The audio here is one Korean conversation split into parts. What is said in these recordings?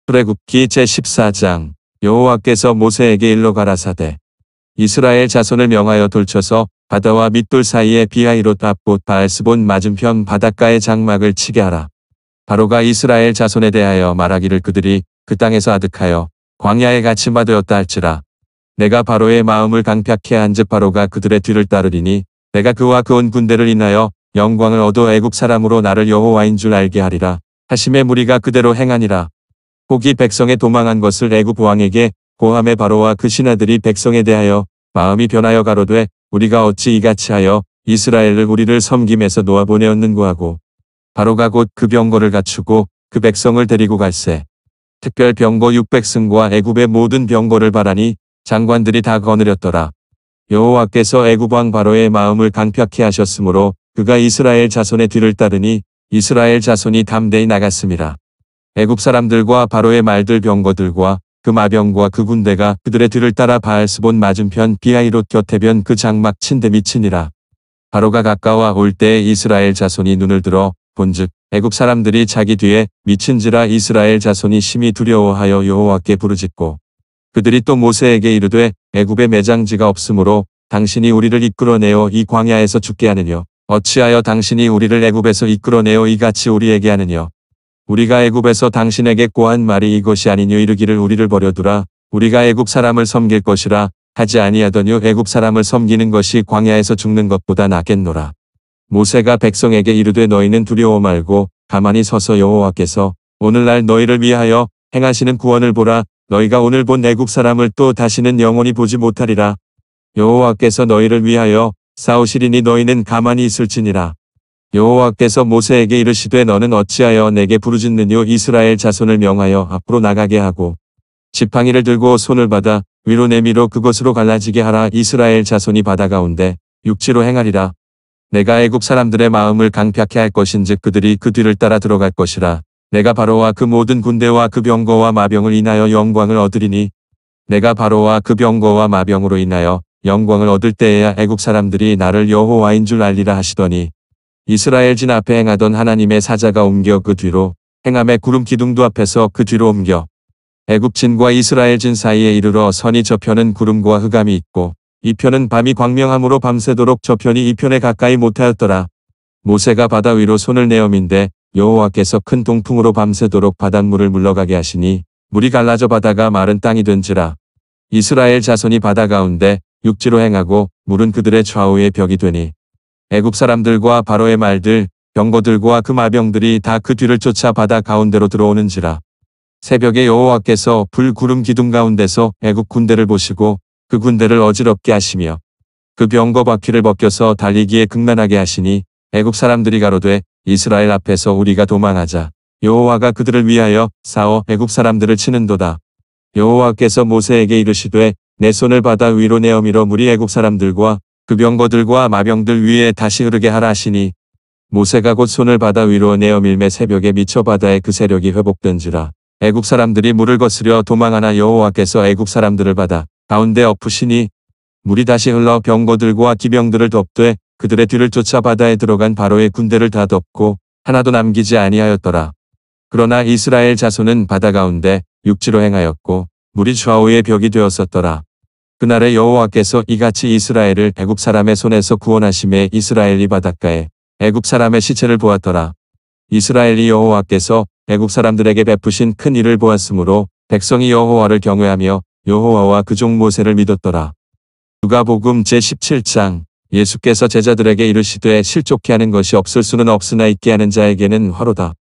출애굽기 제14장. 여호와께서 모세에게 일러 가라사대 이스라엘 자손을 명하여 돌쳐서 바다와 밑돌 사이에 비하이롯 앞봇 바알스본 맞은편 바닷가에 장막을 치게 하라. 바로가 이스라엘 자손에 대하여 말하기를 그들이 그 땅에서 아득하여 광야에 갇힌 바 되었다 할지라. 내가 바로의 마음을 강팍케 한즉 바로가 그들의 뒤를 따르리니 내가 그와 그 온 군대를 인하여 영광을 얻어 애굽 사람으로 나를 여호와인 줄 알게 하리라 하심에 무리가 그대로 행하니라. 혹이 백성에 도망한 것을 애굽 왕에게 고함에 바로와 그 신하들이 백성에 대하여 마음이 변하여 가로되 우리가 어찌 이같이 하여 이스라엘을 우리를 섬김에서 놓아보내었는고 하고 바로가 곧 그 병거를 갖추고 그 백성을 데리고 갈새. 특별 병거 600승과 애굽의 모든 병거를 바라니 장관들이 다 거느렸더라. 여호와께서 애굽 왕 바로의 마음을 강팍케 하셨으므로 그가 이스라엘 자손의 뒤를 따르니 이스라엘 자손이 담대히 나갔음이라. 애굽 사람들과 바로의 말들 병거들과 그 마병과 그 군대가 그들의 뒤를 따라 바알스본 맞은편 비하이롯 곁에변 그 장막 친 데 미치니라. 바로가 가까워 올 때에 이스라엘 자손이 눈을 들어 본즉 애굽 사람들이 자기 뒤에 미친지라 이스라엘 자손이 심히 두려워하여 여호와께 부르짖고 그들이 또 모세에게 이르되 애굽에 매장지가 없으므로 당신이 우리를 이끌어내어 이 광야에서 죽게 하느뇨. 어찌하여 당신이 우리를 애굽에서 이끌어내어 이같이 우리에게 하느뇨. 우리가 애굽에서 당신에게 고한 말이 이것이 아니뇨. 이르기를 우리를 버려두라. 우리가 애굽 사람을 섬길 것이라 하지 아니하더뇨. 애굽 사람을 섬기는 것이 광야에서 죽는 것보다 낫겠노라. 모세가 백성에게 이르되 너희는 두려워 말고 가만히 서서 여호와께서 오늘날 너희를 위하여 행하시는 구원을 보라. 너희가 오늘 본 애굽 사람을 또 다시는 영원히 보지 못하리라. 여호와께서 너희를 위하여 싸우시리니 너희는 가만히 있을지니라. 여호와께서 모세에게 이르시되 너는 어찌하여 내게 부르짖느뇨. 이스라엘 자손을 명하여 앞으로 나가게 하고 지팡이를 들고 손을 받아 위로 내밀어 그것으로 갈라지게 하라. 이스라엘 자손이 바다 가운데 육지로 행하리라. 내가 애굽 사람들의 마음을 강팍케 할 것인즉 그들이 그 뒤를 따라 들어갈 것이라. 내가 바로와 그 모든 군대와 그 병거와 마병을 인하여 영광을 얻으리니 내가 바로와 그 병거와 마병으로 인하여 영광을 얻을 때에야 애굽 사람들이 나를 여호와인 줄 알리라 하시더니 이스라엘 진 앞에 행하던 하나님의 사자가 옮겨 그 뒤로 행함에 구름 기둥도 앞에서 그 뒤로 옮겨 애굽 진과 이스라엘 진 사이에 이르러 서니 저편은 구름과 흑암이 있고 이편은 밤이 광명함으로 밤새도록 저편이 이편에 가까이 못하였더라. 모세가 바다 위로 손을 내어민데 여호와께서 큰 동풍으로 밤새도록 바닷물을 물러가게 하시니 물이 갈라져 바다가 마른 땅이 된지라. 이스라엘 자손이 바다 가운데 육지로 행하고 물은 그들의 좌우에 벽이 되니 애굽 사람들과 바로의 말들 병거들과 그 마병들이 다 그 뒤를 쫓아 바다 가운데로 들어오는지라. 새벽에 여호와께서 불 구름 기둥 가운데서 애굽 군대를 보시고 그 군대를 어지럽게 하시며 그 병거 바퀴를 벗겨서 달리기에 극만하게 하시니 애굽 사람들이 가로되 이스라엘 앞에서 우리가 도망하자. 여호와가 그들을 위하여 싸워 애굽 사람들을 치는도다. 여호와께서 모세에게 이르시되 내 손을 바다 위로 내어밀어 물이 애굽 사람들과 그 병거들과 마병들 위에 다시 흐르게 하라 하시니 모세가 곧 손을 바다 위로 내어밀매 새벽에 미쳐 바다의 그 세력이 회복된지라. 애굽 사람들이 물을 거스려 도망하나 여호와께서 애굽 사람들을 바다 가운데 엎으시니 물이 다시 흘러 병거들과 기병들을 덮되 그들의 뒤를 쫓아 바다에 들어간 바로의 군대를 다 덮고 하나도 남기지 아니하였더라. 그러나 이스라엘 자손은 바다 가운데 육지로 행하였고 물이 좌우의 벽이 되었었더라. 그날에 여호와께서 이같이 이스라엘을 애굽 사람의 손에서 구원하심에 이스라엘이 바닷가에 애굽 사람의 시체를 보았더라. 이스라엘이 여호와께서 애굽 사람들에게 베푸신 큰 일을 보았으므로 백성이 여호와를 경외하며 여호와와 그 종 모세를 믿었더라. 누가복음 제17장. 예수께서 제자들에게 이르시되 실족케 하는 것이 없을 수는 없으나 있게 하는 자에게는 화로다.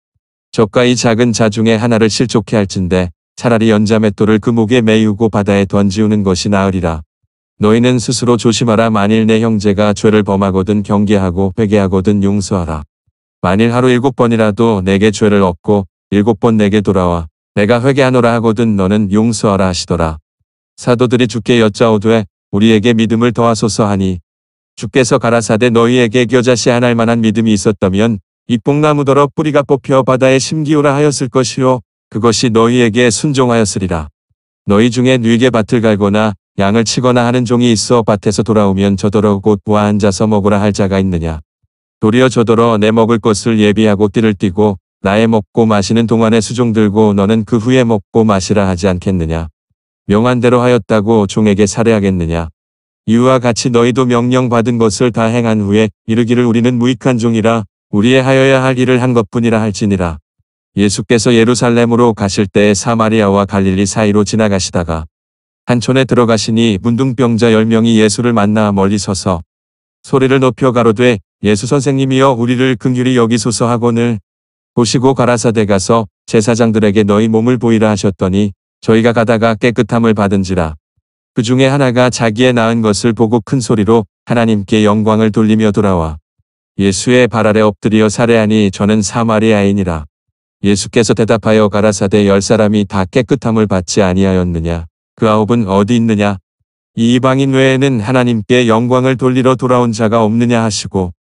저가 이 작은 자 중에 하나를 실족케 할진대 차라리 연자맷돌을 그 목에 매이고 바다에 던지우는 것이 나으리라. 너희는 스스로 조심하라. 만일 내 형제가 죄를 범하거든 경계하고 회개하거든 용서하라. 만일 하루 7번이라도 내게 죄를 얻고 7번 내게 돌아와 내가 회개하노라 하거든 너는 용서하라 하시더라. 사도들이 주께 여짜오되 우리에게 믿음을 더하소서 하니 주께서 가라사대 너희에게 겨자씨 하나일 만한 믿음이 있었다면 이 뽕나무더러 뿌리가 뽑혀 바다에 심기오라 하였을 것이요 그것이 너희에게 순종하였으리라. 너희 중에 뉘게 밭을 갈거나 양을 치거나 하는 종이 있어 밭에서 돌아오면 저더러 곧 와 앉아서 먹으라 할 자가 있느냐. 도리어 저더러 내 먹을 것을 예비하고 띠를 띠고 나의 먹고 마시는 동안에 수종 들고 너는 그 후에 먹고 마시라 하지 않겠느냐. 명한 대로 하였다고 종에게 살해하겠느냐. 이와 같이 너희도 명령받은 것을 다 행한 후에 이르기를 우리는 무익한 종이라 우리의 하여야 할 일을 한 것뿐이라 할지니라. 예수께서 예루살렘으로 가실 때에 사마리아와 갈릴리 사이로 지나가시다가 한 촌에 들어가시니 문둥병자 10명이 예수를 만나 멀리 서서 소리를 높여 가로되 예수 선생님이여 우리를 긍휼히 여기소서 하거늘 보시고 가라사대 가서 제사장들에게 너희 몸을 보이라 하셨더니 저희가 가다가 깨끗함을 받은지라. 그 중에 하나가 자기의 나은 것을 보고 큰 소리로 하나님께 영광을 돌리며 돌아와 예수의 발 아래 엎드려 살해하니 저는 사마리아인이라. 예수께서 대답하여 가라사대 10사람이 다 깨끗함을 받지 아니하였느냐. 그 9은 어디 있느냐. 이 이방인 외에는 하나님께 영광을 돌리러 돌아온 자가 없느냐 하시고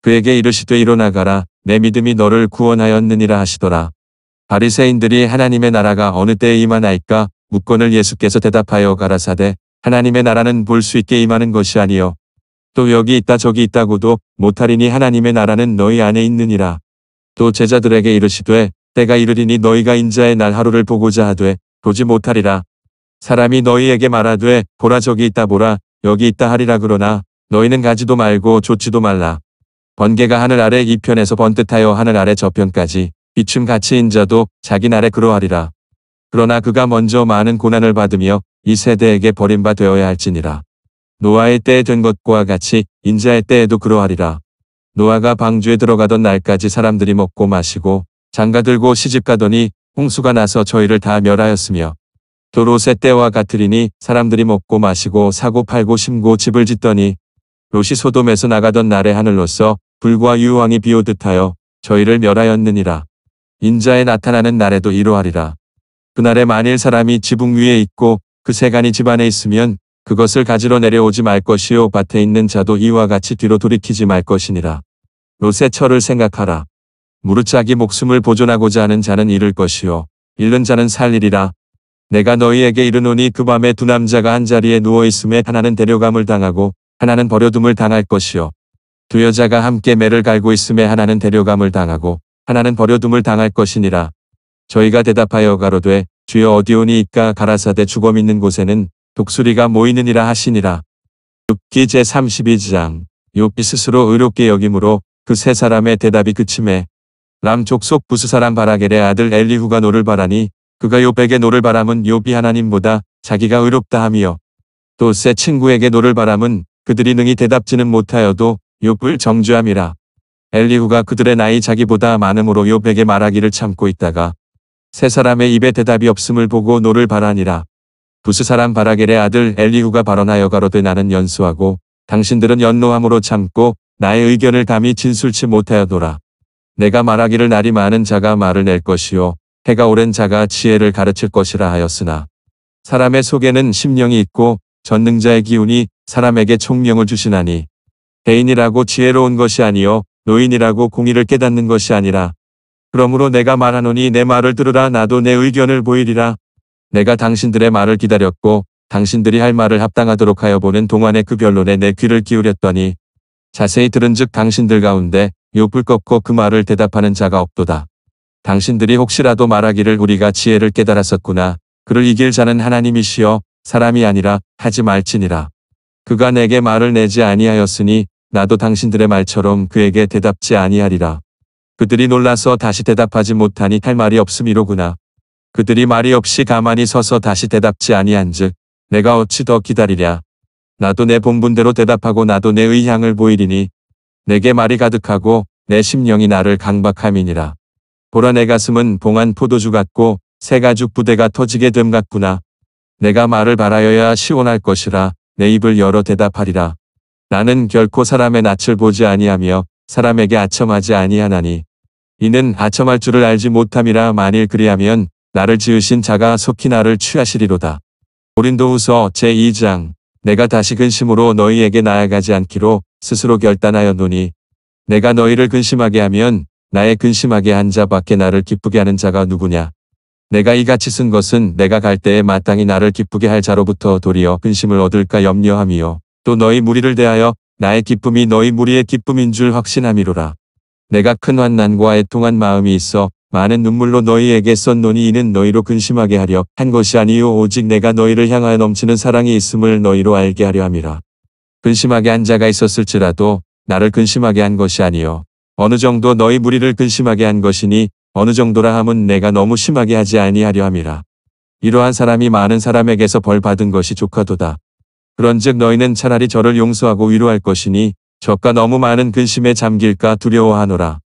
그에게 이르시되 일어나가라 내 믿음이 너를 구원하였느니라 하시더라. 바리새인들이 하나님의 나라가 어느 때에 임하나이까 묻거늘 예수께서 대답하여 가라사대 하나님의 나라는 볼 수 있게 임하는 것이 아니요 또 여기 있다 저기 있다고도 못하리니 하나님의 나라는 너희 안에 있느니라. 또 제자들에게 이르시되 때가 이르리니 너희가 인자의 날 하루를 보고자 하되 보지 못하리라. 사람이 너희에게 말하되 보라 저기 있다 보라 여기 있다 하리라. 그러나 너희는 가지도 말고 좇지도 말라. 번개가 하늘 아래 이편에서 번듯하여 하늘 아래 저편까지 비춤같이 인자도 자기 날에 그러하리라. 그러나 그가 먼저 많은 고난을 받으며 이 세대에게 버림받아야 할지니라. 노아의 때에 된 것과 같이 인자의 때에도 그러하리라. 노아가 방주에 들어가던 날까지 사람들이 먹고 마시고 장가들고 시집가더니 홍수가 나서 저희를 다 멸하였으며 또 롯의 때와 같으리니 사람들이 먹고 마시고 사고 팔고 심고 집을 짓더니 롯이 소돔에서 나가던 날에 하늘로서 불과 유황이 비오듯 하여 저희를 멸하였느니라. 인자에 나타나는 날에도 이러하리라. 그날에 만일 사람이 지붕 위에 있고 그 세간이 집 안에 있으면 그것을 가지러 내려오지 말 것이요 밭에 있는 자도 이와 같이 뒤로 돌이키지 말 것이니라. 롯의 처를 생각하라. 무릇 자기 목숨을 보존하고자 하는 자는 잃을 것이요 잃는 자는 살리리라. 내가 너희에게 이르노니 그 밤에 두 남자가 한 자리에 누워 있음에 하나는 데려감을 당하고 하나는 버려둠을 당할 것이요 두 여자가 함께 매를 갈고 있음에 하나는 데려감을 당하고 하나는 버려둠을 당할 것이니라. 저희가 대답하여 가로되 주여 어디오니이까 가라사대 주거 있는 곳에는 독수리가 모이느니라 하시니라. 욥기 제32장. 욥이 스스로 의롭게 여김으로 그 세 사람의 대답이 그침에 람 족속 부스 사람 바라겔의 아들 엘리후가 노를 바라니 그가 욥에게 노를 바람은 욥이 하나님보다 자기가 의롭다 함이요 또 세 친구에게 노를 바람은 그들이 능히 대답지는 못하여도 욥을 정죄함이라. 엘리후가 그들의 나이 자기보다 많음으로 욥에게 말하기를 참고 있다가 세 사람의 입에 대답이 없음을 보고 노를 바라니라. 부스 사람 바라겔의 아들 엘리후가 발언하여 가로되 나는 연수하고 당신들은 연노함으로 참고 나의 의견을 감히 진술치 못하여도라. 내가 말하기를 날이 많은 자가 말을 낼 것이요 해가 오랜 자가 지혜를 가르칠 것이라 하였으나 사람의 속에는 심령이 있고 전능자의 기운이 사람에게 총명을 주시나니 대인이라고 지혜로운 것이 아니요 노인이라고 공의를 깨닫는 것이 아니라. 그러므로 내가 말하노니 내 말을 들으라. 나도 내 의견을 보이리라. 내가 당신들의 말을 기다렸고 당신들이 할 말을 합당하도록 하여 보는 동안에 그 변론에 내 귀를 기울였더니 자세히 들은즉 당신들 가운데 욥을 꺾고 그 말을 대답하는 자가 없도다. 당신들이 혹시라도 말하기를 우리가 지혜를 깨달았었구나. 그를 이길 자는 하나님이시여 사람이 아니라 하지 말지니라. 그가 내게 말을 내지 아니하였으니 나도 당신들의 말처럼 그에게 대답지 아니하리라. 그들이 놀라서 다시 대답하지 못하니 할 말이 없음이로구나. 그들이 말이 없이 가만히 서서 다시 대답지 아니한즉 내가 어찌 더 기다리랴. 나도 내 본분대로 대답하고 나도 내 의향을 보이리니 내게 말이 가득하고 내 심령이 나를 강박함이니라. 보라 내 가슴은 봉한 포도주 같고 새 가죽 부대가 터지게 됨 같구나. 내가 말을 바라여야 시원할 것이라 내 입을 열어 대답하리라. 나는 결코 사람의 낯을 보지 아니하며 사람에게 아첨하지 아니하나니 이는 아첨할 줄을 알지 못함이라. 만일 그리하면 나를 지으신 자가 속히 나를 취하시리로다. 고린도후서 제2장. 내가 다시 근심으로 너희에게 나아가지 않기로 스스로 결단하였노니 내가 너희를 근심하게 하면 나의 근심하게 한 자밖에 나를 기쁘게 하는 자가 누구냐. 내가 이같이 쓴 것은 내가 갈 때에 마땅히 나를 기쁘게 할 자로부터 도리어 근심을 얻을까 염려함이요 또 너희 무리를 대하여 나의 기쁨이 너희 무리의 기쁨인 줄 확신함이로라. 내가 큰 환난과 애통한 마음이 있어 많은 눈물로 너희에게 썼노니 이는 너희로 근심하게 하려 한 것이 아니요 오직 내가 너희를 향하여 넘치는 사랑이 있음을 너희로 알게 하려 함이라. 근심하게 한 자가 있었을지라도 나를 근심하게 한 것이 아니요 어느 정도 너희 무리를 근심하게 한 것이니 어느 정도라 함은 내가 너무 심하게 하지 아니하려 함이라. 이러한 사람이 많은 사람에게서 벌 받은 것이 족하도다. 그런즉 너희는 차라리 저를 용서하고 위로할 것이니 저가 너무 많은 근심에 잠길까 두려워하노라.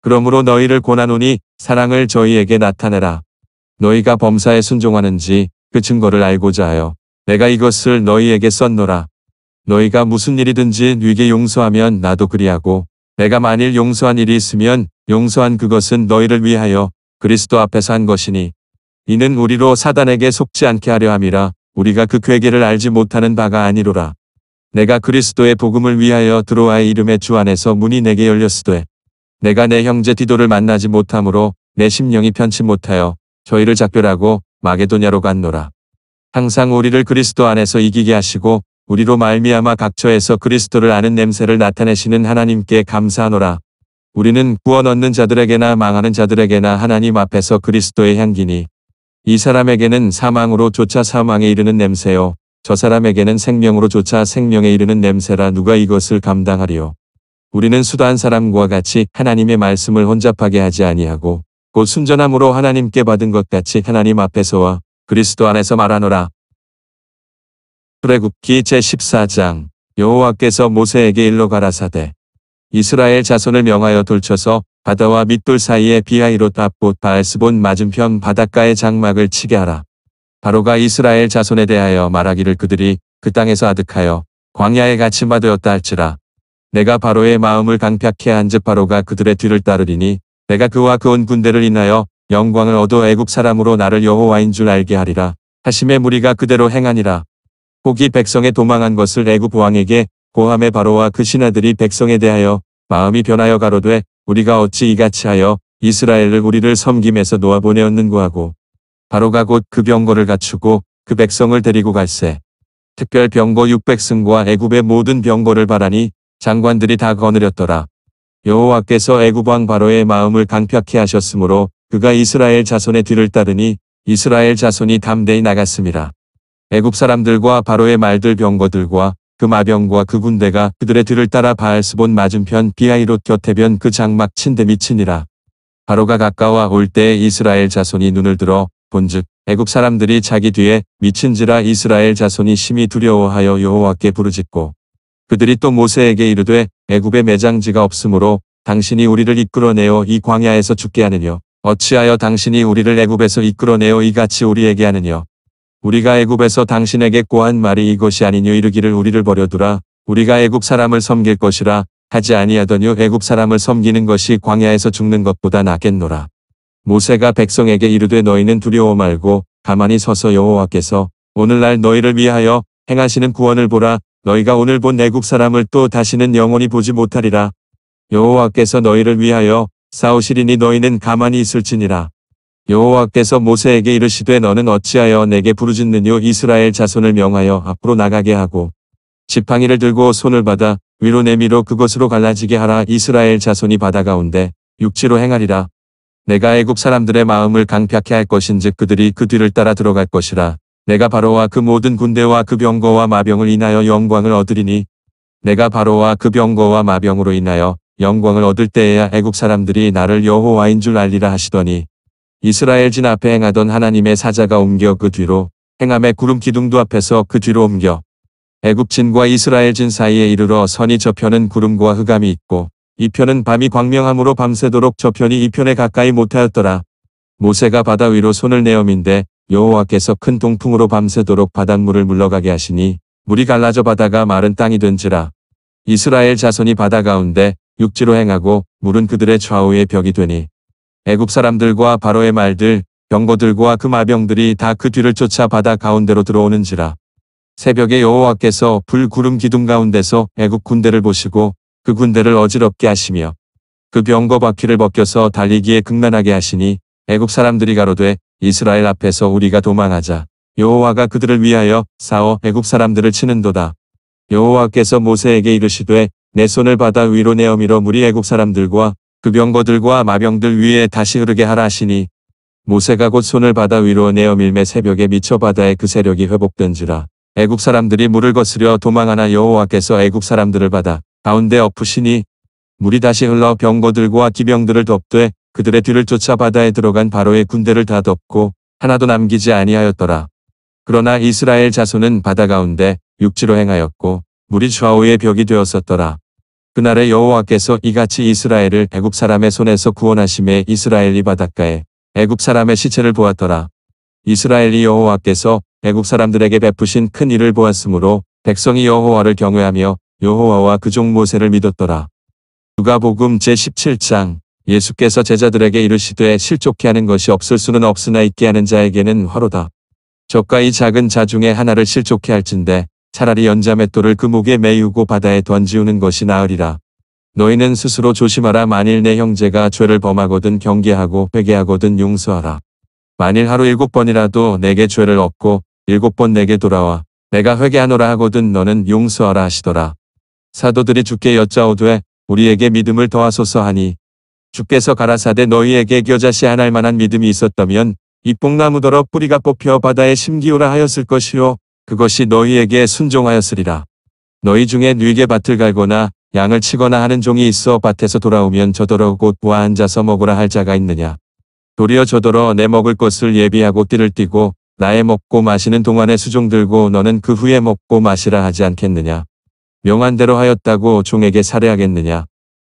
그러므로 너희를 권하노니 사랑을 저희에게 나타내라. 너희가 범사에 순종하는지 그 증거를 알고자 하여 내가 이것을 너희에게 썼노라. 너희가 무슨 일이든지 네게 용서하면 나도 그리하고 내가 만일 용서한 일이 있으면 용서한 그것은 너희를 위하여 그리스도 앞에서 한 것이니 이는 우리로 사단에게 속지 않게 하려 함이라. 우리가 그 궤계를 알지 못하는 바가 아니로라. 내가 그리스도의 복음을 위하여 드로아의 이름의 주 안에서 문이 내게 열렸으되 내가 내 형제 디도를 만나지 못하므로 내 심령이 편치 못하여 저희를 작별하고 마게도냐로 갔노라. 항상 우리를 그리스도 안에서 이기게 하시고 우리로 말미암아 각처에서 그리스도를 아는 냄새를 나타내시는 하나님께 감사하노라. 우리는 구원 얻는 자들에게나 망하는 자들에게나 하나님 앞에서 그리스도의 향기니 이 사람에게는 사망으로 쫓아 사망에 이르는 냄새요 저 사람에게는 생명으로 쫓아 생명에 이르는 냄새라. 누가 이것을 감당하리요. 우리는 수다한 사람과 같이 하나님의 말씀을 혼잡하게 하지 아니하고 곧 순전함으로 하나님께 받은 것 같이 하나님 앞에서와 그리스도 안에서 말하노라. 출애굽기 제14장. 여호와께서 모세에게 일러 가라사대 이스라엘 자손을 명하여 돌쳐서 바다와 밋돌 사이에 비하이롯 앞봇 바알스본 맞은편 바닷가에 장막을 치게 하라. 바로가 이스라엘 자손에 대하여 말하기를 그들이 그 땅에서 아득하여 광야에 갇힌 되었다 할지라. 내가 바로의 마음을 강팍케 한즉 바로가 그들의 뒤를 따르리니 내가 그와 그 온 군대를 인하여 영광을 얻어 애굽 사람으로 나를 여호와인 줄 알게 하리라. 하심의 무리가 그대로 행하니라. 혹이 백성에 도망한 것을 애굽 왕에게 고함에 바로와 그 신하들이 백성에 대하여 마음이 변하여 가로되 우리가 어찌 이같이 하여 이스라엘을 우리를 섬김에서 놓아보내었는고 하고 바로가 곧 그 병거를 갖추고 그 백성을 데리고 갈새. 특별 병거 600승과 애굽의 모든 병거를 바라니 장관들이 다 거느렸더라. 여호와께서 애굽 왕 바로의 마음을 강팍케 하셨으므로 그가 이스라엘 자손의 뒤를 따르니 이스라엘 자손이 담대히 나갔음이라. 애굽 사람들과 바로의 말들 병거들과 그 마병과 그 군대가 그들의 뒤를 따라 바알스본 맞은편 비하이롯 곁에 변 그 장막 친데 미치니라. 바로가 가까워 올 때에 이스라엘 자손이 눈을 들어 본즉 애굽 사람들이 자기 뒤에 미친지라. 이스라엘 자손이 심히 두려워하여 여호와께 부르짖고 그들이 또 모세에게 이르되 애굽에 매장지가 없으므로 당신이 우리를 이끌어내어 이 광야에서 죽게 하느뇨. 어찌하여 당신이 우리를 애굽에서 이끌어내어 이같이 우리에게 하느뇨. 우리가 애굽에서 당신에게 고한 말이 이것이 아니뇨. 이르기를 우리를 버려두라. 우리가 애굽 사람을 섬길 것이라 하지 아니하더뇨. 애굽 사람을 섬기는 것이 광야에서 죽는 것보다 낫겠노라. 모세가 백성에게 이르되 너희는 두려워 말고 가만히 서서 여호와께서 오늘날 너희를 위하여 행하시는 구원을 보라. 너희가 오늘 본 애굽 사람을 또 다시는 영원히 보지 못하리라. 여호와께서 너희를 위하여 싸우시리니 너희는 가만히 있을지니라. 여호와께서 모세에게 이르시되 너는 어찌하여 내게 부르짖느뇨. 이스라엘 자손을 명하여 앞으로 나가게 하고 지팡이를 들고 손을 받아 위로 내밀어 그것으로 갈라지게 하라. 이스라엘 자손이 바다 가운데 육지로 행하리라. 내가 애굽 사람들의 마음을 강팍케 할 것인즉 그들이 그 뒤를 따라 들어갈 것이라. 내가 바로와 그 모든 군대와 그 병거와 마병을 인하여 영광을 얻으리니 내가 바로와 그 병거와 마병으로 인하여 영광을 얻을 때에야 애굽 사람들이 나를 여호와인 줄 알리라 하시더니 이스라엘 진 앞에 행하던 하나님의 사자가 옮겨 그 뒤로 행함의 구름 기둥도 앞에서 그 뒤로 옮겨 애굽 진과 이스라엘 진 사이에 이르러 서니 저편은 구름과 흑암이 있고 이 편은 밤이 광명함으로 밤새도록 저편이 이 편에 가까이 못하였더라. 모세가 바다 위로 손을 내어민데 여호와께서 큰 동풍으로 밤새도록 바닷물을 물러가게 하시니 물이 갈라져 바다가 마른 땅이 된지라. 이스라엘 자손이 바다 가운데 육지로 행하고 물은 그들의 좌우에 벽이 되니 애굽 사람들과 바로의 말들 병거들과 그 마병들이 다 그 뒤를 쫓아 바다 가운데로 들어오는지라. 새벽에 여호와께서 불 구름 기둥 가운데서 애굽 군대를 보시고 그 군대를 어지럽게 하시며 그 병거 바퀴를 벗겨서 달리기에 극난하게 하시니 애굽 사람들이 가로되 이스라엘 앞에서 우리가 도망하자. 여호와가 그들을 위하여 싸워 애굽 사람들을 치는도다. 여호와께서 모세에게 이르시되 내 손을 바다 위로 내어밀어 물이 애굽 사람들과 그 병거들과 마병들 위에 다시 흐르게 하라 하시니 모세가 곧 손을 바다 위로 내어 밀매 새벽에 미쳐 바다의 그 세력이 회복된지라. 애국 사람들이 물을 거스려 도망하나 여호와께서 애국 사람들을 바다 가운데 엎으시니 물이 다시 흘러 병거들과 기병들을 덮되 그들의 뒤를 쫓아 바다에 들어간 바로의 군대를 다 덮고 하나도 남기지 아니하였더라. 그러나 이스라엘 자손은 바다 가운데 육지로 행하였고 물이 좌우의 벽이 되었었더라. 그날에 여호와께서 이같이 이스라엘을 애굽 사람의 손에서 구원하심에 이스라엘이 바닷가에 애굽 사람의 시체를 보았더라. 이스라엘이 여호와께서 애굽 사람들에게 베푸신 큰 일을 보았으므로 백성이 여호와를 경외하며 여호와와 그 종 모세를 믿었더라. 누가복음 제17장. 예수께서 제자들에게 이르시되 실족케 하는 것이 없을 수는 없으나 있게 하는 자에게는 화로다. 저가 이 작은 자 중에 하나를 실족케 할진대 차라리 연자맷돌을 그 목에 매이고 바다에 던지우는 것이 나으리라. 너희는 스스로 조심하라. 만일 내 형제가 죄를 범하거든 경계하고 회개하거든 용서하라. 만일 하루 7번이라도 내게 죄를 얻고 7번 내게 돌아와 내가 회개하노라 하거든 너는 용서하라 하시더라. 사도들이 주께 여짜오되 우리에게 믿음을 더하소서 하니 주께서 가라사대 너희에게 겨자씨 한 알만한 믿음이 있었다면 이 뽕나무더러 뿌리가 뽑혀 바다에 심기오라 하였을 것이요 그것이 너희에게 순종하였으리라. 너희 중에 뉘게 밭을 갈거나 양을 치거나 하는 종이 있어 밭에서 돌아오면 저더러 곧 와 앉아서 먹으라 할 자가 있느냐. 도리어 저더러 내 먹을 것을 예비하고 띠를 띠고 나의 먹고 마시는 동안에 수종 들고 너는 그 후에 먹고 마시라 하지 않겠느냐. 명한 대로 하였다고 종에게 살해하겠느냐.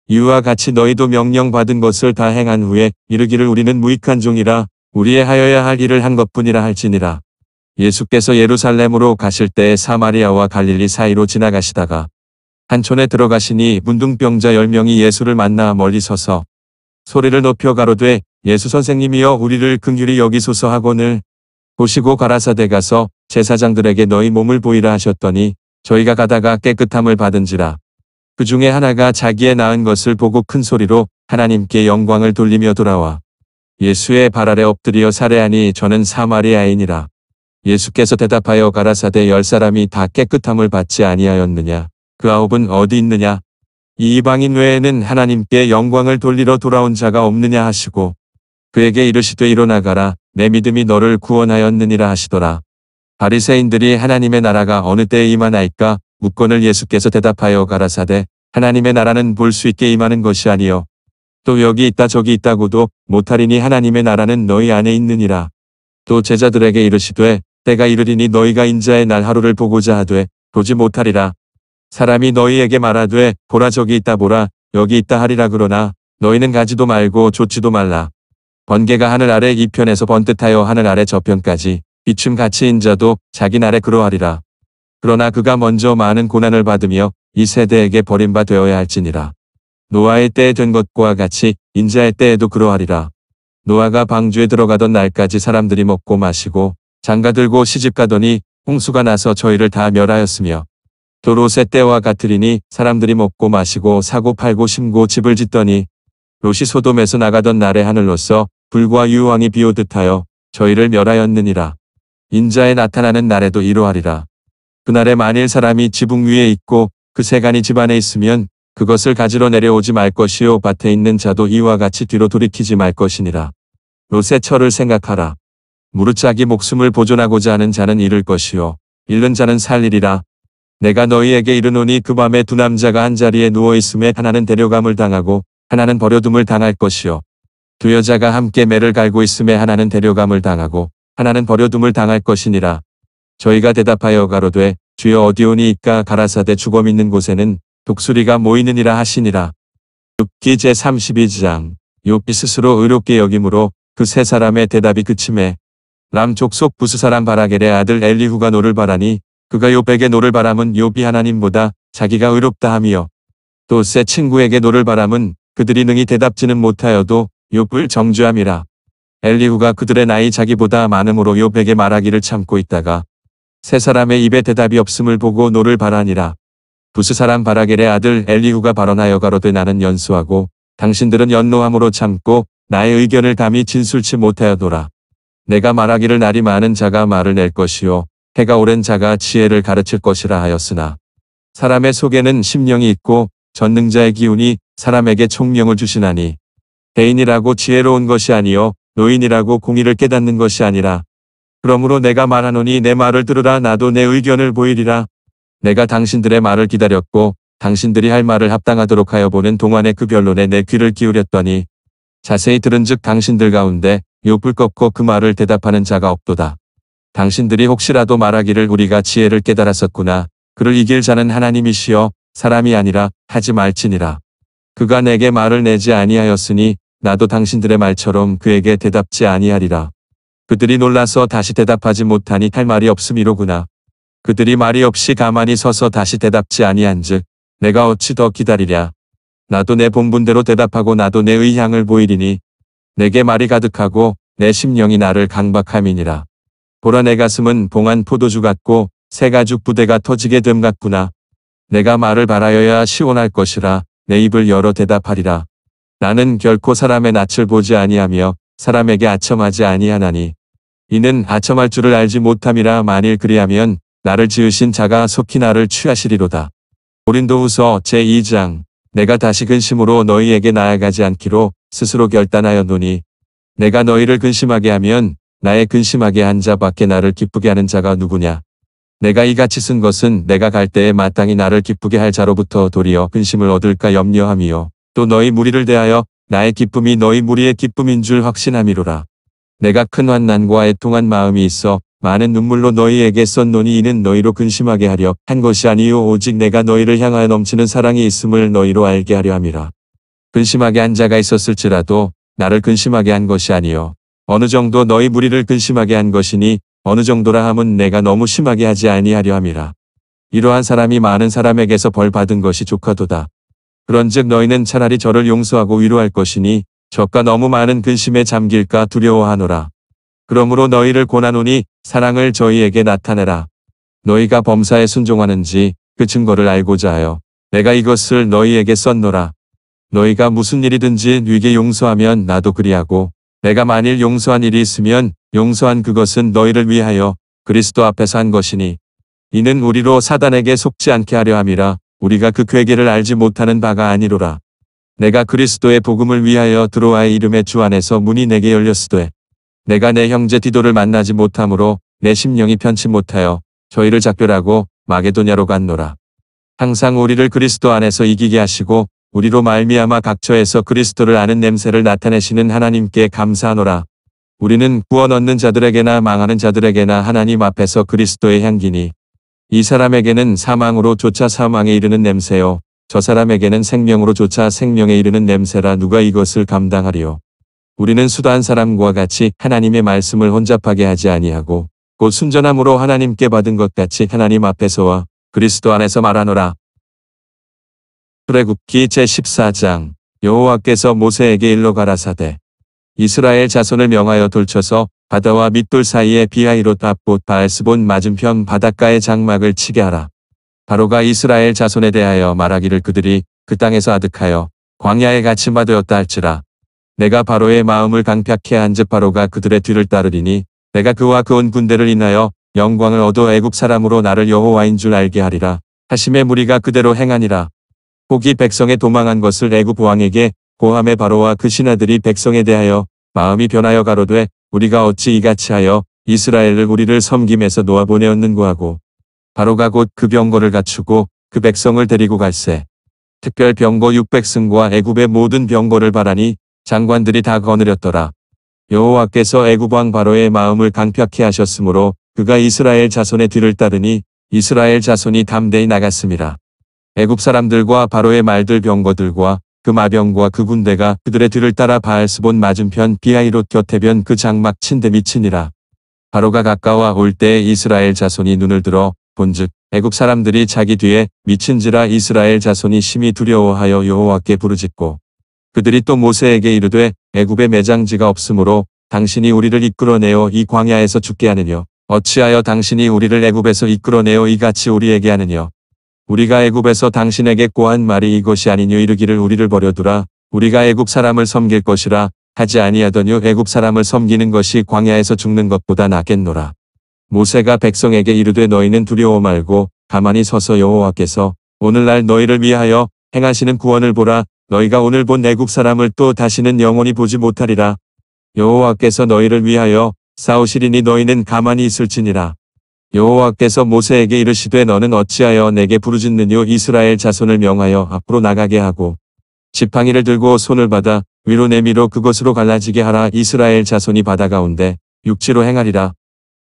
이와 같이 너희도 명령받은 것을 다 행한 후에 이르기를 우리는 무익한 종이라 우리의 하여야 할 일을 한 것뿐이라 할지니라. 예수께서 예루살렘으로 가실 때에 사마리아와 갈릴리 사이로 지나가시다가 한 촌에 들어가시니 문둥병자 10명이 예수를 만나 멀리 서서 소리를 높여 가로되 예수 선생님이여 우리를 긍휼히 여기소서 하거늘 보시고 가라사대 가서 제사장들에게 너희 몸을 보이라 하셨더니 저희가 가다가 깨끗함을 받은지라. 그 중에 하나가 자기의 나은 것을 보고 큰 소리로 하나님께 영광을 돌리며 돌아와 예수의 발 아래 엎드려 살해하니 저는 사마리아인이라. 예수께서 대답하여 가라사대 10사람이 다 깨끗함을 받지 아니하였느냐. 그 9은 어디 있느냐. 이 이방인 외에는 하나님께 영광을 돌리러 돌아온 자가 없느냐 하시고 그에게 이르시되 일어나가라 내 믿음이 너를 구원하였느니라 하시더라. 바리새인들이 하나님의 나라가 어느 때에 임하나이까 묻거늘 예수께서 대답하여 가라사대 하나님의 나라는 볼 수 있게 임하는 것이 아니요 또 여기 있다 저기 있다고도 못하리니 하나님의 나라는 너희 안에 있느니라. 또 제자들에게 이르시되 때가 이르리니 너희가 인자의 날 하루를 보고자 하되 보지 못하리라. 사람이 너희에게 말하되 보라 저기 있다 보라 여기 있다 하리라. 그러나 너희는 가지도 말고 좇지도 말라. 번개가 하늘 아래 이편에서 번듯하여 하늘 아래 저편까지 비춤같이 인자도 자기 날에 그러하리라. 그러나 그가 먼저 많은 고난을 받으며 이 세대에게 버림바 되어야 할지니라. 노아의 때에 된 것과 같이 인자의 때에도 그러하리라. 노아가 방주에 들어가던 날까지 사람들이 먹고 마시고 장가들고 시집가더니 홍수가 나서 저희를 다 멸하였으며 또 롯의 때와 같으리니 사람들이 먹고 마시고 사고 팔고 심고 집을 짓더니 롯이 소돔에서 나가던 날에 하늘로서 불과 유황이 비오듯 하여 저희를 멸하였느니라. 인자에 나타나는 날에도 이러하리라. 그날에 만일 사람이 지붕 위에 있고 그 세간이 집 안에 있으면 그것을 가지러 내려오지 말 것이요 밭에 있는 자도 이와 같이 뒤로 돌이키지 말 것이니라. 롯의 처를 생각하라. 무릇 자기 목숨을 보존하고자 하는 자는 잃을 것이요 잃는 자는 살리리라. 내가 너희에게 이르노니 그 밤에 두 남자가 한 자리에 누워 있음에 하나는 데려감을 당하고 하나는 버려둠을 당할 것이요 두 여자가 함께 매를 갈고 있음에 하나는 데려감을 당하고 하나는 버려둠을 당할 것이니라. 저희가 대답하여 가로되 주여 어디오니이까. 가라사대 주검 있는 곳에는 독수리가 모이느니라 하시니라. 욥기 제32장. 욥이 스스로 의롭게 여김으로 그 세 사람의 대답이 그침에 람 족속 부스 사람 바라겔의 아들 엘리후가 노를 바라니 그가 욥에게 노를 바람은 욥이 하나님보다 자기가 의롭다 함이요 또 세 친구에게 노를 바람은 그들이 능히 대답지는 못하여도 욥을 정죄함이라. 엘리후가 그들의 나이 자기보다 많음으로 욥에게 말하기를 참고 있다가 세 사람의 입에 대답이 없음을 보고 노를 바라니라. 부스 사람 바라겔의 아들 엘리후가 발언하여 가로되 나는 연수하고 당신들은 연노함으로 참고 나의 의견을 감히 진술치 못하여도라. 내가 말하기를 날이 많은 자가 말을 낼 것이요 해가 오랜 자가 지혜를 가르칠 것이라 하였으나 사람의 속에는 심령이 있고 전능자의 기운이 사람에게 총명을 주시나니 대인이라고 지혜로운 것이 아니요 노인이라고 공의를 깨닫는 것이 아니라. 그러므로 내가 말하노니 내 말을 들으라. 나도 내 의견을 보이리라. 내가 당신들의 말을 기다렸고 당신들이 할 말을 합당하도록 하여 보는 동안에 그 변론에 내 귀를 기울였더니 자세히 들은즉 당신들 가운데 욥을 꺾고 그 말을 대답하는 자가 없도다. 당신들이 혹시라도 말하기를 우리가 지혜를 깨달았었구나. 그를 이길 자는 하나님이시여 사람이 아니라 하지 말지니라. 그가 내게 말을 내지 아니하였으니 나도 당신들의 말처럼 그에게 대답지 아니하리라. 그들이 놀라서 다시 대답하지 못하니 할 말이 없음이로구나. 그들이 말이 없이 가만히 서서 다시 대답지 아니한즉 내가 어찌 더 기다리랴. 나도 내 본분대로 대답하고 나도 내 의향을 보이리니 내게 말이 가득하고 내 심령이 나를 강박함이니라. 보라 내 가슴은 봉한 포도주 같고 새 가죽 부대가 터지게 됨 같구나. 내가 말을 바라여야 시원할 것이라 내 입을 열어 대답하리라. 나는 결코 사람의 낯을 보지 아니하며 사람에게 아첨하지 아니하나니 이는 아첨할 줄을 알지 못함이라. 만일 그리하면 나를 지으신 자가 속히 나를 취하시리로다. 고린도후서 제2장. 내가 다시 근심으로 너희에게 나아가지 않기로 스스로 결단하였노니 내가 너희를 근심하게 하면 나의 근심하게 한 자밖에 나를 기쁘게 하는 자가 누구냐. 내가 이같이 쓴 것은 내가 갈 때에 마땅히 나를 기쁘게 할 자로부터 도리어 근심을 얻을까 염려함이요 또 너희 무리를 대하여 나의 기쁨이 너희 무리의 기쁨인 줄 확신함이로라. 내가 큰 환난과 애통한 마음이 있어 많은 눈물로 너희에게 썼노니 이는 너희로 근심하게 하려 한 것이 아니요 오직 내가 너희를 향하여 넘치는 사랑이 있음을 너희로 알게 하려 함이라. 근심하게 한 자가 있었을지라도 나를 근심하게 한 것이 아니요 어느 정도 너희 무리를 근심하게 한 것이니 어느 정도라 함은 내가 너무 심하게 하지 아니하려 함이라. 이러한 사람이 많은 사람에게서 벌 받은 것이 족하도다. 그런즉 너희는 차라리 저를 용서하고 위로할 것이니 저가 너무 많은 근심에 잠길까 두려워하노라. 그러므로 너희를 권하노니 사랑을 저희에게 나타내라. 너희가 범사에 순종하는지 그 증거를 알고자 하여 내가 이것을 너희에게 썼노라. 너희가 무슨 일이든지 위게 용서하면 나도 그리하고 내가 만일 용서한 일이 있으면 용서한 그것은 너희를 위하여 그리스도 앞에서 한 것이니 이는 우리로 사단에게 속지 않게 하려 함이라. 우리가 그 괴계를 알지 못하는 바가 아니로라. 내가 그리스도의 복음을 위하여 드로아의 이름의 주 안에서 문이 내게 열렸으되 내가 내 형제 디도를 만나지 못하므로 내 심령이 편치 못하여 저희를 작별하고 마게도냐로 갔노라. 항상 우리를 그리스도 안에서 이기게 하시고 우리로 말미암아 각처에서 그리스도를 아는 냄새를 나타내시는 하나님께 감사하노라. 우리는 구원 얻는 자들에게나 망하는 자들에게나 하나님 앞에서 그리스도의 향기니 이 사람에게는 사망으로 조차 사망에 이르는 냄새요 저 사람에게는 생명으로 조차 생명에 이르는 냄새라. 누가 이것을 감당하리요. 우리는 수다한 사람과 같이 하나님의 말씀을 혼잡하게 하지 아니하고 곧 순전함으로 하나님께 받은 것 같이 하나님 앞에서와 그리스도 안에서 말하노라. 출애굽기 제14장. 여호와께서 모세에게 일러 가라사대 이스라엘 자손을 명하여 돌쳐서 바다와 밑돌 사이에 비하이롯 앞봇 바알스본 맞은편 바닷가에 장막을 치게 하라. 바로가 이스라엘 자손에 대하여 말하기를 그들이 그 땅에서 아득하여 광야에 갇힌 되었다 할지라. 내가 바로의 마음을 강팍해 한즉 바로가 그들의 뒤를 따르리니 내가 그와 그 온 군대를 인하여 영광을 얻어 애굽 사람으로 나를 여호와인 줄 알게 하리라. 하심의 무리가 그대로 행하니라. 혹이 백성에 도망한 것을 애굽 왕에게 고함에 바로와 그 신하들이 백성에 대하여 마음이 변하여 가로되 우리가 어찌 이같이 하여 이스라엘을 우리를 섬김에서 놓아보내었는고 하고 바로가 곧 그 병거를 갖추고 그 백성을 데리고 갈새 특별 병거 600승과 애굽의 모든 병거를 바라니 장관들이 다 거느렸더라. 여호와께서 애굽 왕 바로의 마음을 강팍해 하셨으므로 그가 이스라엘 자손의 뒤를 따르니 이스라엘 자손이 담대히 나갔음이라. 애굽 사람들과 바로의 말들 병거들과 그 마병과 그 군대가 그들의 뒤를 따라 바알스본 맞은편 비하이롯 곁에 변 그 장막 친데 미치니라. 바로가 가까워 올 때에 이스라엘 자손이 눈을 들어 본즉 애굽 사람들이 자기 뒤에 미친지라. 이스라엘 자손이 심히 두려워하여 여호와께 부르짖고 그들이 또 모세에게 이르되 애굽에 매장지가 없으므로 당신이 우리를 이끌어내어 이 광야에서 죽게 하느뇨. 어찌하여 당신이 우리를 애굽에서 이끌어내어 이같이 우리에게 하느뇨. 우리가 애굽에서 당신에게 고한 말이 이것이 아니뇨. 이르기를 우리를 버려두라. 우리가 애굽 사람을 섬길 것이라 하지 아니하더뇨. 애굽 사람을 섬기는 것이 광야에서 죽는 것보다 낫겠노라. 모세가 백성에게 이르되 너희는 두려워 말고 가만히 서서 여호와께서 오늘날 너희를 위하여 행하시는 구원을 보라. 너희가 오늘 본 애국 사람을 또 다시는 영원히 보지 못하리라. 여호와께서 너희를 위하여 싸우시리니 너희는 가만히 있을지니라. 여호와께서 모세에게 이르시되 너는 어찌하여 내게 부르짖느뇨. 이스라엘 자손을 명하여 앞으로 나가게 하고 지팡이를 들고 손을 받아 위로 내밀어 그것으로 갈라지게 하라. 이스라엘 자손이 바다 가운데 육지로 행하리라.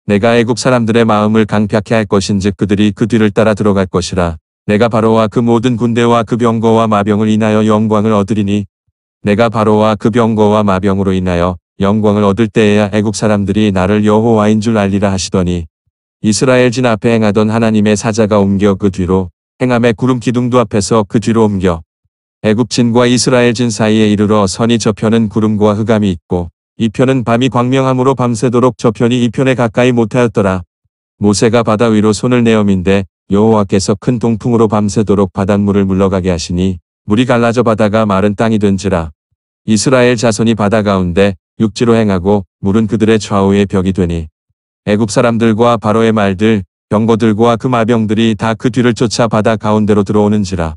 내가 애국 사람들의 마음을 강팍케 할 것인즉 그들이 그 뒤를 따라 들어갈 것이라. 내가 바로와 그 모든 군대와 그 병거와 마병을 인하여 영광을 얻으리니 내가 바로와 그 병거와 마병으로 인하여 영광을 얻을 때에야 애국 사람들이 나를 여호와인 줄 알리라 하시더니 이스라엘 진 앞에 행하던 하나님의 사자가 옮겨 그 뒤로 행함의 구름 기둥도 앞에서 그 뒤로 옮겨 애굽 진과 이스라엘 진 사이에 이르러 서니 저편은 구름과 흑암이 있고 이 편은 밤이 광명함으로 밤새도록 저편이 이 편에 가까이 못하였더라. 모세가 바다 위로 손을 내어민데 여호와께서 큰 동풍으로 밤새도록 바닷물을 물러가게 하시니 물이 갈라져 바다가 마른 땅이 된지라. 이스라엘 자손이 바다 가운데 육지로 행하고 물은 그들의 좌우에 벽이 되니 애굽 사람들과 바로의 말들 병거들과 그 마병들이 다 그 뒤를 쫓아 바다 가운데로 들어오는지라.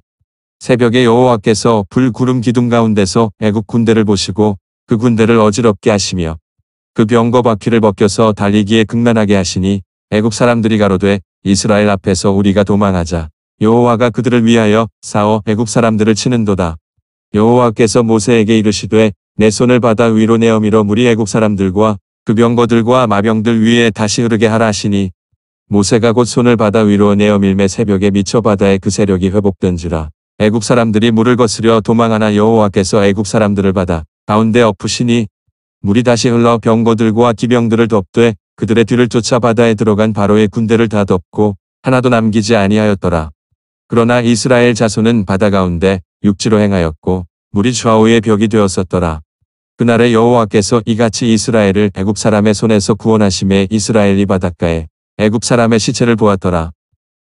새벽에 여호와께서 불 구름 기둥 가운데서 애굽 군대를 보시고 그 군대를 어지럽게 하시며 그 병거 바퀴를 벗겨서 달리기에 극난하게 하시니 애굽 사람들이 가로되 이스라엘 앞에서 우리가 도망하자. 여호와가 그들을 위하여 싸워 애굽 사람들을 치는도다. 여호와께서 모세에게 이르시되 내 손을 바다 위로 내어밀어 물이 애굽 사람들과 그 병거들과 마병들 위에 다시 흐르게 하라 하시니 모세가 곧 손을 바다 위로 내어밀매 새벽에 미쳐 바다의 그 세력이 회복된지라. 애굽 사람들이 물을 거스려 도망하나 여호와께서 애굽 사람들을 바다 가운데 엎으시니 물이 다시 흘러 병거들과 기병들을 덮되 그들의 뒤를 쫓아 바다에 들어간 바로의 군대를 다 덮고 하나도 남기지 아니하였더라. 그러나 이스라엘 자손은 바다 가운데 육지로 행하였고 물이 좌우의 벽이 되었었더라. 그날에 여호와께서 이같이 이스라엘을 애굽 사람의 손에서 구원하심에 이스라엘이 바닷가에 애굽 사람의 시체를 보았더라.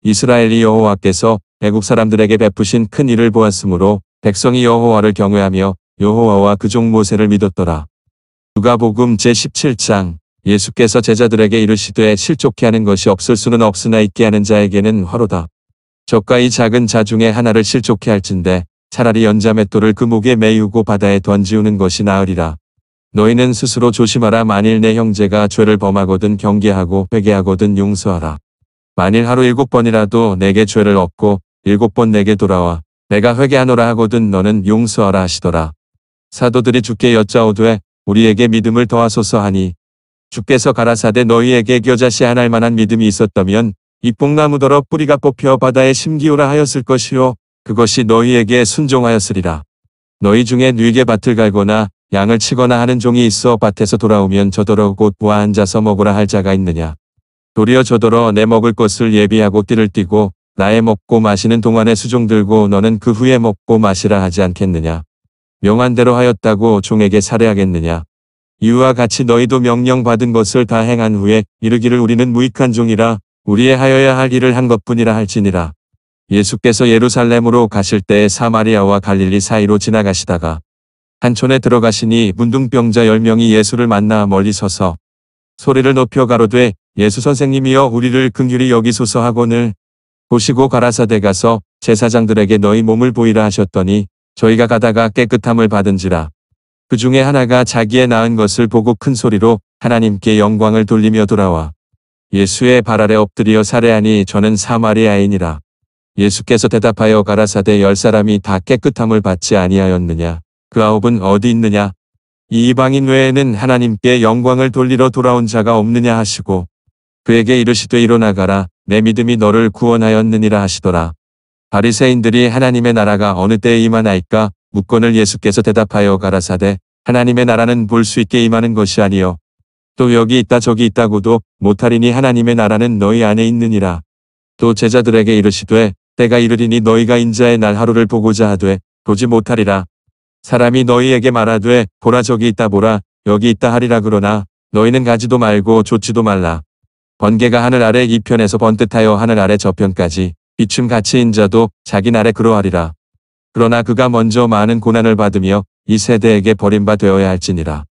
이스라엘이 여호와께서 애굽 사람들에게 베푸신 큰 일을 보았으므로 백성이 여호와를 경외하며 여호와와 그 종 모세를 믿었더라. 누가복음 제17장. 예수께서 제자들에게 이르시되 실족케 하는 것이 없을 수는 없으나 있게 하는 자에게는 화로다. 저가 이 작은 자 중에 하나를 실족케 할진대 차라리 연자맷돌을 그 목에 매우고 바다에 던지우는 것이 나으리라. 너희는 스스로 조심하라. 만일 내 형제가 죄를 범하거든 경계하고 회개하거든 용서하라. 만일 하루 7번이라도 내게 죄를 얻고 7번 내게 돌아와 내가 회개하노라 하거든 너는 용서하라 하시더라. 사도들이 주께 여짜오되 우리에게 믿음을 더하소서 하니 주께서 가라사대 너희에게 겨자씨 한 알만한 믿음이 있었다면 이 뽕나무더러 뿌리가 뽑혀 바다에 심기오라 하였을 것이요 그것이 너희에게 순종하였으리라. 너희 중에 뉘게 밭을 갈거나 양을 치거나 하는 종이 있어 밭에서 돌아오면 저더러 곧 와 앉아서 먹으라 할 자가 있느냐. 도리어 저더러 내 먹을 것을 예비하고 띠를 띠고 나의 먹고 마시는 동안에 수종 들고 너는 그 후에 먹고 마시라 하지 않겠느냐. 명한 대로 하였다고 종에게 살해하겠느냐. 이와 같이 너희도 명령받은 것을 다 행한 후에 이르기를 우리는 무익한 종이라 우리의 하여야 할 일을 한 것뿐이라 할지니라. 예수께서 예루살렘으로 가실 때에 사마리아와 갈릴리 사이로 지나가시다가 한 촌에 들어가시니 문둥병자 10명이 예수를 만나 멀리 서서 소리를 높여 가로되 예수 선생님이여 우리를 긍휼히 여기소서 하거늘 보시고 가라사대 가서 제사장들에게 너희 몸을 보이라 하셨더니 저희가 가다가 깨끗함을 받은지라. 그 중에 하나가 자기의 나은 것을 보고 큰 소리로 하나님께 영광을 돌리며 돌아와 예수의 발 아래 엎드려 살해하니 저는 사마리아인이라. 예수께서 대답하여 가라사대 10사람이 다 깨끗함을 받지 아니하였느냐. 그 9은 어디 있느냐. 이 이방인 외에는 하나님께 영광을 돌리러 돌아온 자가 없느냐 하시고 그에게 이르시되 일어나가라 내 믿음이 너를 구원하였느니라 하시더라. 바리새인들이 하나님의 나라가 어느 때에 임하나이까 묻거늘 예수께서 대답하여 가라사대 하나님의 나라는 볼 수 있게 임하는 것이 아니요 또 여기 있다 저기 있다고도 못하리니 하나님의 나라는 너희 안에 있느니라. 또 제자들에게 이르시되 때가 이르리니 너희가 인자의 날 하루를 보고자 하되 보지 못하리라. 사람이 너희에게 말하되 보라 저기 있다 보라 여기 있다 하리라. 그러나 너희는 가지도 말고 좇지도 말라. 번개가 하늘 아래 이편에서 번듯하여 하늘 아래 저편까지 비춤같이 인자도 자기 날에 그러하리라. 그러나 그가 먼저 많은 고난을 받으며 이 세대에게 버림바 되어야 할지니라.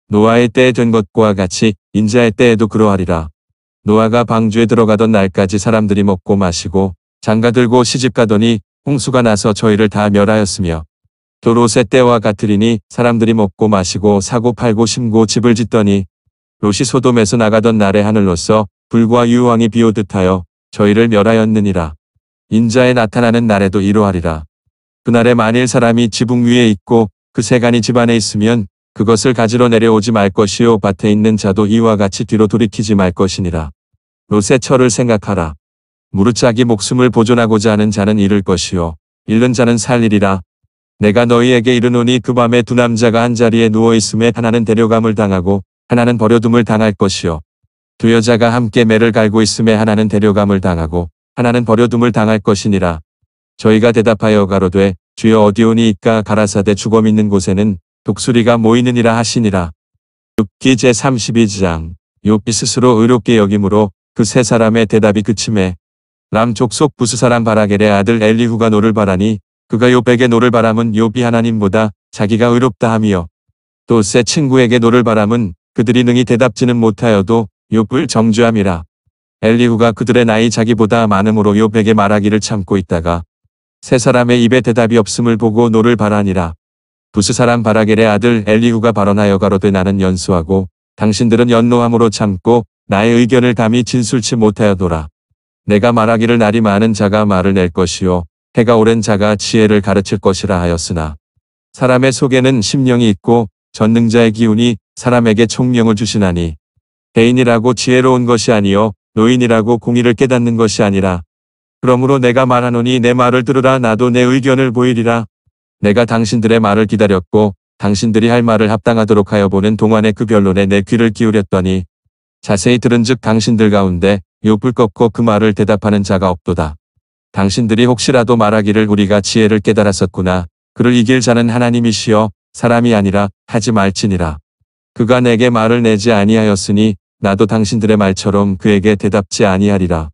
노아의 때에 된 것과 같이 인자의 때에도 그러하리라. 노아가 방주에 들어가던 날까지 사람들이 먹고 마시고 장가들고 시집가더니 홍수가 나서 저희를 다 멸하였으며 또 롯의 때와 같으리니 사람들이 먹고 마시고 사고 팔고 심고 집을 짓더니 롯이 소돔에서 나가던 날에 하늘로서 불과 유황이 비오듯 하여 저희를 멸하였느니라. 인자에 나타나는 날에도 이러하리라. 그날에 만일 사람이 지붕 위에 있고 그 세간이 집 안에 있으면 그것을 가지러 내려오지 말 것이요 밭에 있는 자도 이와 같이 뒤로 돌이키지 말 것이니라. 롯의 처를 생각하라. 무릇 자기 목숨을 보존하고자 하는 자는 잃을 것이요 잃는 자는 살리리라. 내가 너희에게 이르노니 그 밤에 두 남자가 한 자리에 누워 있음에 하나는 데려감을 당하고 하나는 버려둠을 당할 것이요 두 여자가 함께 매를 갈고 있음에 하나는 데려감을 당하고 하나는 버려둠을 당할 것이니라. 저희가 대답하여 가로되 주여 어디오니이까 가라사대 주검 있는 곳에는 독수리가 모이느니라 하시니라. 욥기 제32장. 욥이 스스로 의롭게 여김으로 그 세 사람의 대답이 그침에 람 족속 부스 사람 바라겔의 아들 엘리후가 노를 바라니 그가 욥에게 노를 바람은 욥이 하나님보다 자기가 의롭다 함이요 또 세 친구에게 노를 바람은 그들이 능히 대답지는 못하여도 욥을 정죄함이라. 엘리후가 그들의 나이 자기보다 많음으로 욥에게 말하기를 참고 있다가 세 사람의 입에 대답이 없음을 보고 노를 바라니라. 부스 사람 바라겔의 아들 엘리후가 발언하여 가로되 나는 연수하고 당신들은 연노함으로 참고 나의 의견을 감히 진술치 못하여도라. 내가 말하기를 날이 많은 자가 말을 낼 것이요 해가 오랜 자가 지혜를 가르칠 것이라 하였으나 사람의 속에는 심령이 있고 전능자의 기운이 사람에게 총명을 주시나니 대인이라고 지혜로운 것이 아니요 노인이라고 공의를 깨닫는 것이 아니라. 그러므로 내가 말하노니 내 말을 들으라. 나도 내 의견을 보이리라. 내가 당신들의 말을 기다렸고 당신들이 할 말을 합당하도록 하여 보는 동안에 그 변론에 내 귀를 기울였더니 자세히 들은즉 당신들 가운데 욥을 꺾고 그 말을 대답하는 자가 없도다. 당신들이 혹시라도 말하기를 우리가 지혜를 깨달았었구나. 그를 이길 자는 하나님이시여 사람이 아니라 하지 말지니라. 그가 내게 말을 내지 아니하였으니 나도 당신들의 말처럼 그에게 대답지 아니하리라.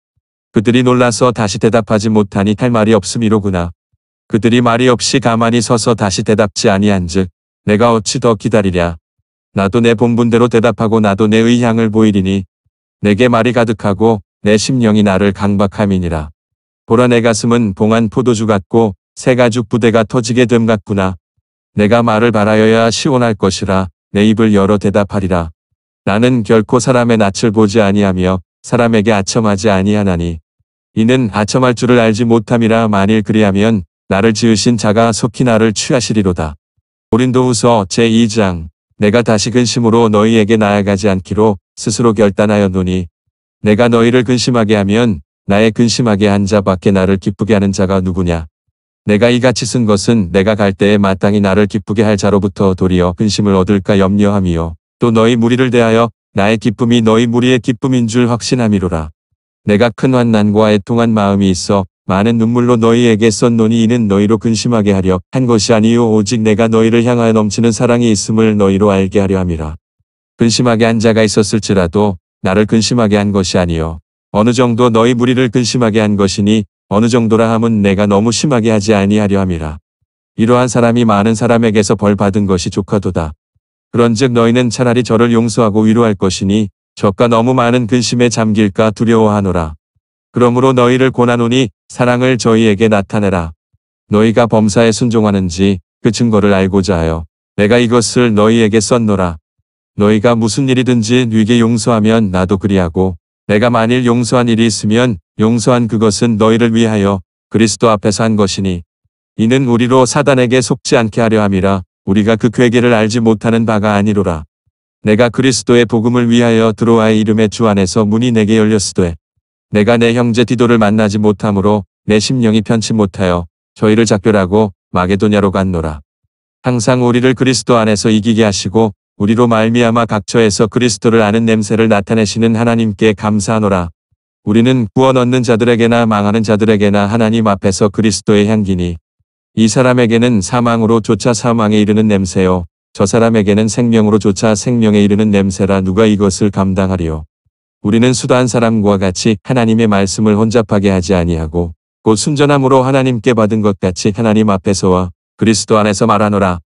그들이 놀라서 다시 대답하지 못하니 할 말이 없음이로구나. 그들이 말이 없이 가만히 서서 다시 대답지 아니한즉 내가 어찌 더 기다리랴. 나도 내 본분대로 대답하고 나도 내 의향을 보이리니 내게 말이 가득하고 내 심령이 나를 강박함이니라. 보라 내 가슴은 봉한 포도주 같고 새 가죽 부대가 터지게 됨 같구나. 내가 말을 바라여야 시원할 것이라 내 입을 열어 대답하리라. 나는 결코 사람의 낯을 보지 아니하며 사람에게 아첨하지 아니하나니 이는 아첨할 줄을 알지 못함이라. 만일 그리하면 나를 지으신 자가 속히 나를 취하시리로다. 고린도후서 제2장. 내가 다시 근심으로 너희에게 나아가지 않기로 스스로 결단하였노니 내가 너희를 근심하게 하면 나의 근심하게 한 자밖에 나를 기쁘게 하는 자가 누구냐. 내가 이같이 쓴 것은 내가 갈 때에 마땅히 나를 기쁘게 할 자로부터 도리어 근심을 얻을까 염려함이요 또 너희 무리를 대하여 나의 기쁨이 너희 무리의 기쁨인 줄 확신함이로라. 내가 큰 환난과 애통한 마음이 있어 많은 눈물로 너희에게 썼노니 이는 너희로 근심하게 하려 한 것이 아니요 오직 내가 너희를 향하여 넘치는 사랑이 있음을 너희로 알게 하려 함이라. 근심하게 한 자가 있었을지라도 나를 근심하게 한 것이 아니요 어느 정도 너희 무리를 근심하게 한 것이니 어느 정도라 함은 내가 너무 심하게 하지 아니하려 함이라. 이러한 사람이 많은 사람에게서 벌 받은 것이 족하도다. 그런즉 너희는 차라리 저를 용서하고 위로할 것이니 저가 너무 많은 근심에 잠길까 두려워하노라. 그러므로 너희를 권하노니 사랑을 저희에게 나타내라. 너희가 범사에 순종하는지 그 증거를 알고자 하여 내가 이것을 너희에게 썼노라. 너희가 무슨 일이든지 네게 용서하면 나도 그리하고 내가 만일 용서한 일이 있으면 용서한 그것은 너희를 위하여 그리스도 앞에서 한 것이니 이는 우리로 사단에게 속지 않게 하려 함이라. 우리가 그 괴계를 알지 못하는 바가 아니로라. 내가 그리스도의 복음을 위하여 드로아의 이름의 주 안에서 문이 내게 열렸으되 내가 내 형제 디도를 만나지 못하므로 내 심령이 편치 못하여 저희를 작별하고 마게도냐로 갔노라. 항상 우리를 그리스도 안에서 이기게 하시고 우리로 말미암아 각처에서 그리스도를 아는 냄새를 나타내시는 하나님께 감사하노라. 우리는 구원 얻는 자들에게나 망하는 자들에게나 하나님 앞에서 그리스도의 향기니 이 사람에게는 사망으로 조차 사망에 이르는 냄새요 저 사람에게는 생명으로 조차 생명에 이르는 냄새라. 누가 이것을 감당하리요. 우리는 수다한 사람과 같이 하나님의 말씀을 혼잡하게 하지 아니하고 곧 순전함으로 하나님께 받은 것 같이 하나님 앞에서와 그리스도 안에서 말하노라.